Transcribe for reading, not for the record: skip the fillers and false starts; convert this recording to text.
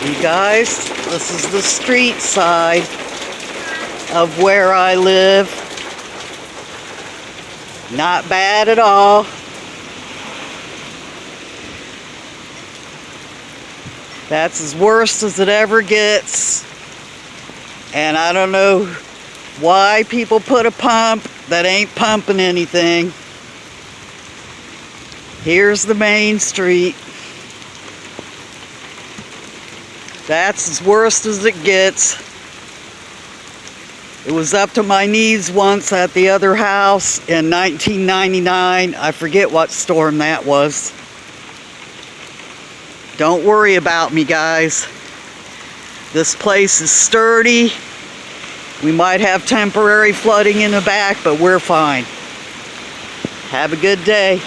You guys, this is the street side of where I live. Not bad at all. That's as worst as it ever gets. And I don't know why people put a pump that ain't pumping anything. Here's the main street. That's as worst as it gets. It was up to my knees once at the other house in 1999. I forget what storm that was. Don't worry about me, guys. This place is sturdy. We might have temporary flooding in the back, but we're fine. Have a good day.